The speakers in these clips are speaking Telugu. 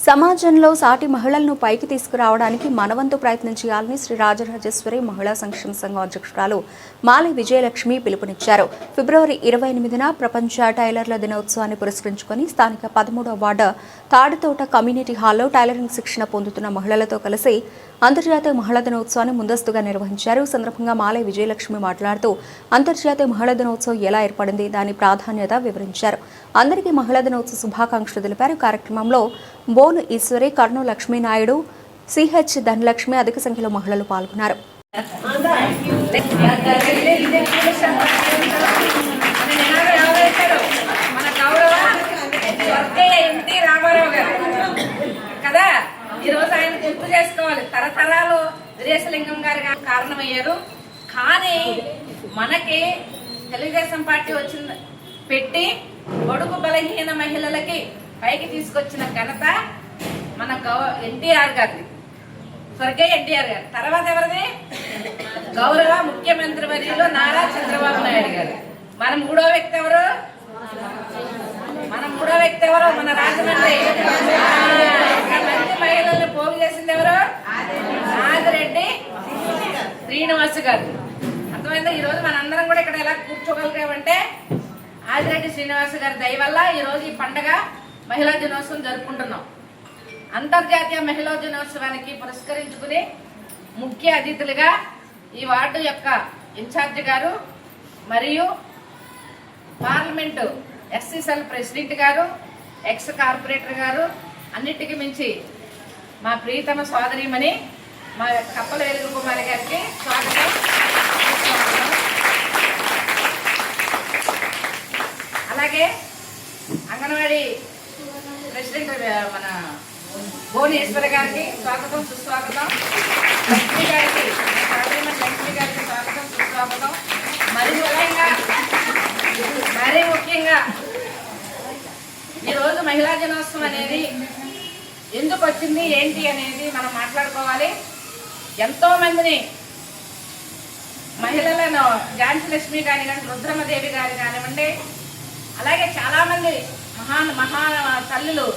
సమాజంలో సాటి మహిళలను పైకి తీసుకురావడానికి మనవంతు ప్రయత్నం చేయాలని శ్రీ రాజరాజేశ్వరి మహిళా సంక్షేమ సంఘం అధ్యక్షురాలు మాలి విజయలక్ష్మి పిలుపునిచ్చారు. ఫిబ్రవరి 28న ప్రపంచ టైలర్ల దినోత్సవాన్ని పురస్కరించుకొని స్థానిక 13వ వార్డు తాడితోట కమ్యూనిటీ హాల్లో టైలరింగ్ శిక్షణ పొందుతున్న మహిళలతో కలిసి అంతర్జాతీయ మహిళా దినోత్సవాన్ని ముందస్తుగా నిర్వహించారు. ఈ సందర్భంగా మాలి విజయలక్ష్మి మాట్లాడుతూ అంతర్జాతీయ మహిళా దినోత్సవం ఎలా ఏర్పడింది, దాని ప్రాధాన్యత వివరించారు. అందరికీ మహిళా దినోత్సవ శుభాకాంక్షలు తెలిపారు. కార్యక్రమంలో బోను ఈశ్వరి, కర్ణు లక్ష్మీనాయుడు, సిహెచ్ ధనలక్ష్మి అధిక సంఖ్యలో మహిళలు పాల్గొన్నారు. ఈరోజు ఆయన గుర్తు చేసుకోవాలి. తరతరాలు వీరేశలింగం గారు కారణమయ్యారు. కానీ మనకి తెలుగుదేశం పార్టీ వచ్చింది పెట్టి బడుగు బలహీన మహిళలకి పైకి తీసుకొచ్చిన ఘనత మన ఎన్టీఆర్ గారిది, స్వర్గీయ ఎన్టీఆర్ గారు. తర్వాత ఎవరిది? గౌరవ ముఖ్యమంత్రి వర్యులు నారా చంద్రబాబు నాయుడు గారు. మన మూడో వ్యక్తి ఎవరు? మన రాజమండ్రి మంచి మహిళల్ని పోగు చేసింది ఎవరు? ఆదిరెడ్డి శ్రీనివాస్ గారు. అర్థమైందా? ఈ రోజు మనందరం కూడా ఇక్కడ ఎలా కూర్చోగలిగామంటే ఆదిరెడ్డి శ్రీనివాస్ గారి దయ వల్ల ఈ రోజు ఈ పండగ మహిళా దినోత్సవం జరుపుకుంటున్నాం. అంతర్జాతీయ మహిళా దినోత్సవానికి పురస్కరించుకుని ముఖ్య అతిథులుగా ఈ వార్డు యొక్క ఇన్ఛార్జి గారు మరియు పార్లమెంటు ఎస్సీ సెల్ ప్రెసిడెంట్ గారు, ఎక్స్ కార్పొరేటర్ గారు, అన్నిటికీ మించి మా ప్రియతమ సోదరిమణి మా కప్పల వెలుగు కుమారి గారికి స్వాగతం. అలాగే అంగన్వాడీ ప్రెసిడెంట్ మన భువనేశ్వరి గారికి స్వాగతం, సుస్వాగతం. లక్ష్మి గారికి, లక్ష్మి గారికి స్వాగతం, సుస్వాగతం. మరీ ముఖ్యంగా ఈరోజు మహిళా దినోత్సవం అనేది ఎందుకు వచ్చింది ఏంటి అనేది మనం మాట్లాడుకోవాలి. ఎంతో మందిని మహిళలను ఝాన్సీ లక్ష్మి గారి కానీ, రుద్రమదేవి గారి కానివ్వండి, అలాగే చాలామంది మహా తల్లులు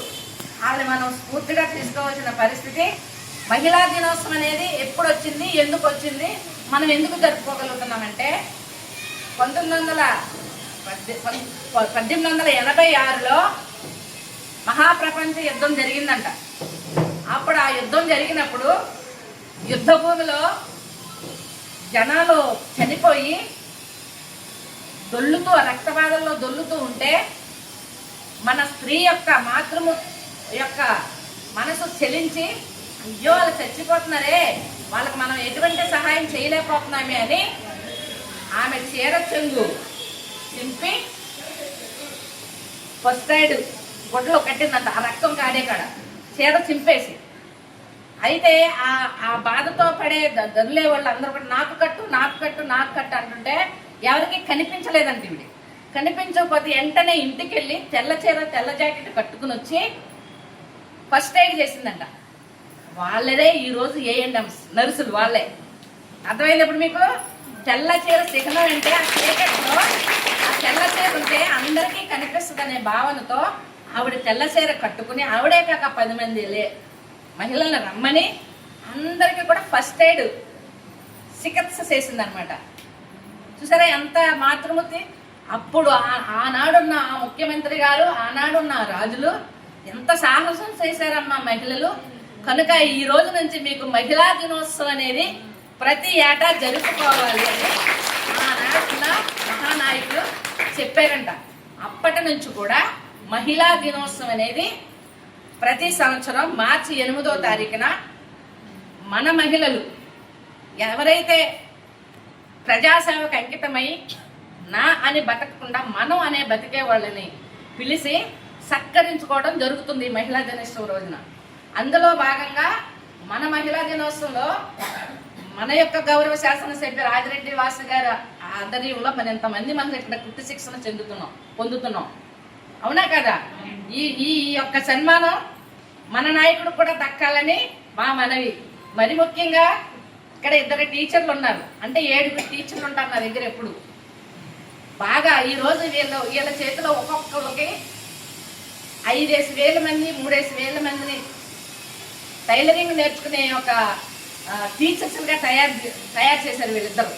వాళ్ళని మనం స్ఫూర్తిగా తీసుకోవాల్సిన పరిస్థితి. మహిళా దినోత్సవం అనేది ఎప్పుడు వచ్చింది, ఎందుకు వచ్చింది, మనం ఎందుకు జరుపుకోగలుగుతున్నామంటే 1886లో మహాప్రపంచ యుద్ధం జరిగిందంట. అప్పుడు ఆ యుద్ధం జరిగినప్పుడు యుద్ధ భూమిలో జనాలు చనిపోయి దొల్లుతూ రక్తపాతంలో దొల్లుతూ ఉంటే మన స్త్రీ యొక్క మాతృము యొక్క మనసు చెలించి, అయ్యో వాళ్ళు చచ్చిపోతున్నారే, వాళ్ళకి మనం ఎటువంటి సహాయం చేయలేకపోతున్నామే అని ఆమె చీర చెంగు చింపి ఫస్ట్ సైడ్ గొడ్డలో కట్టిందంట. ఆ రక్తం కాడే కాడ చీర చింపేసి. అయితే ఆ బాధతో పడే దొర్లే వాళ్ళు అందరూ కూడా నాకు కట్టు అంటుంటే ఎవరికి కనిపించలేదంట. ఇవి కనిపించకపోతే వెంటనే ఇంటికి వెళ్ళి తెల్ల చీర తెల్ల జాకెట్ కట్టుకుని వచ్చి ఫస్ట్ ఎయిడ్ చేసిందంట. వాళ్ళదే ఈరోజు ఏఎన్ఎంస్ నర్సులు వాళ్ళే. అర్థమైనప్పుడు మీకు తెల్ల చీర చిహ్నం అంటే ఆ చీకట్లో ఆ తెల్ల చీర ఉంటే అందరికీ కనిపిస్తుంది అనే భావనతో ఆవిడ తెల్ల చీర కట్టుకుని ఆవిడే కాక 10 మంది మహిళలను రమ్మని అందరికీ కూడా ఫస్ట్ ఎయిడ్ చికిత్స చేసిందనమాట. చూసారా ఎంత మాతృమూర్తి. అప్పుడు ఆనాడున్న ఆ ముఖ్యమంత్రి గారు, ఆనాడున్న రాజులు ఎంత సాహసం చేశారమ్మా మహిళలు. కనుక ఈ రోజు నుంచి మీకు మహిళా దినోత్సవం అనేది ప్రతి ఏటా జరుపుకోవాలి అని ఆనాడున్న మహానాయకులు చెప్పారంట. అప్పటి నుంచి కూడా మహిళా దినోత్సవం అనేది ప్రతి సంవత్సరం మార్చి 8వ తారీఖున మన మహిళలు ఎవరైతే ప్రజాసేవకు అంకితమై నా అని బతకకుండా మనం అనే బతికే వాళ్ళని పిలిచి సత్కరించుకోవడం జరుగుతుంది మహిళా దినోత్సవం రోజున. అందులో భాగంగా మన మహిళా దినోత్సవంలో మన యొక్క గౌరవ శాసనసభ్యులు ఆదిరెడ్డి వాసు గారు ఆధ్వర్యంలో మన ఎంతమంది మనం ఇక్కడ కుట్టు శిక్షణ పొందుతున్నాం. అవునా కదా? ఈ యొక్క సన్మానం మన నాయకుడు కూడా దక్కాలని మా మనవి. మరి ముఖ్యంగా ఇక్కడ 2 టీచర్లు ఉన్నారు, అంటే 7 టీచర్లు ఉంటారు నా దగ్గర ఎప్పుడు. బాగా ఈరోజు వీళ్ళ చేతిలో ఒక్కొక్కరికి 5,000 మంది 3,000 మందిని టైలరింగ్ నేర్చుకునే ఒక టీచర్స్గా తయారు చేశారు వీళ్ళిద్దరు.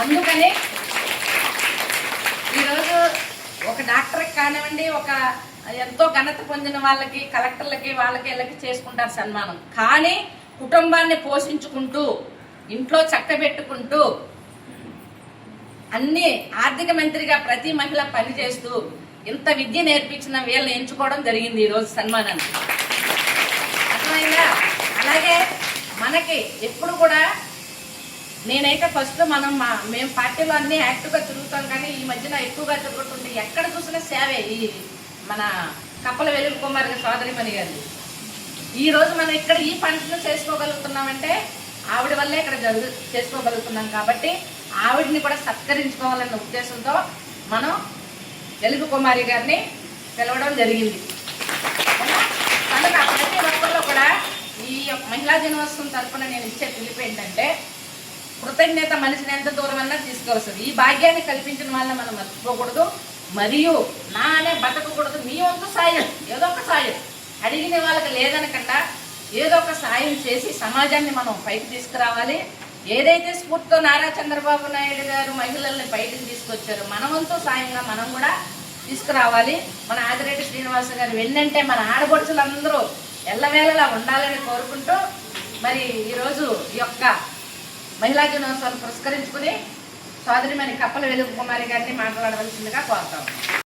అందుకని ఈరోజు ఒక డాక్టర్కి కానివ్వండి, ఒక ఎంతో ఘనత పొందిన వాళ్ళకి, కలెక్టర్లకి, వాళ్ళకి వీళ్ళకి చేసుకుంటారు సన్మానం. కానీ కుటుంబాన్ని పోషించుకుంటూ, ఇంట్లో చక్కబెట్టుకుంటూ, అన్ని ఆర్థిక మంత్రిగా ప్రతి మహిళ పనిచేస్తూ ఇంత విద్య నేర్పించిన వీళ్ళని ఎంచుకోవడం జరిగింది ఈరోజు సన్మానాన్ని. అర్థమైందా? అలాగే మనకి ఎప్పుడు కూడా నేనైతే ఫస్ట్ మేము పార్టీలో అన్ని యాక్టివ్గా తిరుగుతాం, కానీ ఈ మధ్యన ఎక్కువగా తిరుగుతుంటే ఎక్కడ చూసినా సేవే. ఈ మన కప్పల వెలుగు కుమార్ సోదరిమణి గారిది ఈరోజు మనం ఇక్కడ ఈ ఫంక్షన్ చేసుకోగలుగుతున్నామంటే ఆవిడ వల్లే ఇక్కడ చేసుకోగలుగుతున్నాం. కాబట్టి ఆవిడని కూడా సత్కరించుకోవాలన్న ఉద్దేశంతో మనం వెలుగు కుమారి గారిని పిలవడం జరిగింది. కనుక ప్రతి ఒక్కరిలో కూడా ఈ మహిళా దినోత్సవం తరఫున నేను ఇచ్చే పిలుపు ఏంటంటే, కృతజ్ఞత మనిషిని ఎంత దూరం అన్నా తీసుకొస్తుంది. ఈ భాగ్యాన్ని కల్పించిన వాళ్ళని మనం మర్చిపోకూడదు, మరియు నా అనే బతకూడదు. మీ వంతు సాయం, ఏదో ఒక సాయం, అడిగిన వాళ్ళకి లేదనకుండా ఏదో ఒక సాయం చేసి సమాజాన్ని మనం పైకి తీసుకురావాలి. ఏదైతే స్ఫూర్తితో నారా చంద్రబాబు నాయుడు గారు మహిళల్ని పైకి తీసుకొచ్చారో మన వంతు సాయంగా మనం కూడా తీసుకురావాలి. మన ఆదిరెడ్డి శ్రీనివాస గారు వెన్నంటే మన ఆడపడుచులందరూ ఎల్లవేళలా ఉండాలని కోరుకుంటూ, మరి ఈరోజు ఈ యొక్క మహిళా దినోత్సవాన్ని పురస్కరించుకుని సోదరిమణి కప్పల వెలుగు కుమారి గారిని మాట్లాడవలసిందిగా కోరుతాం.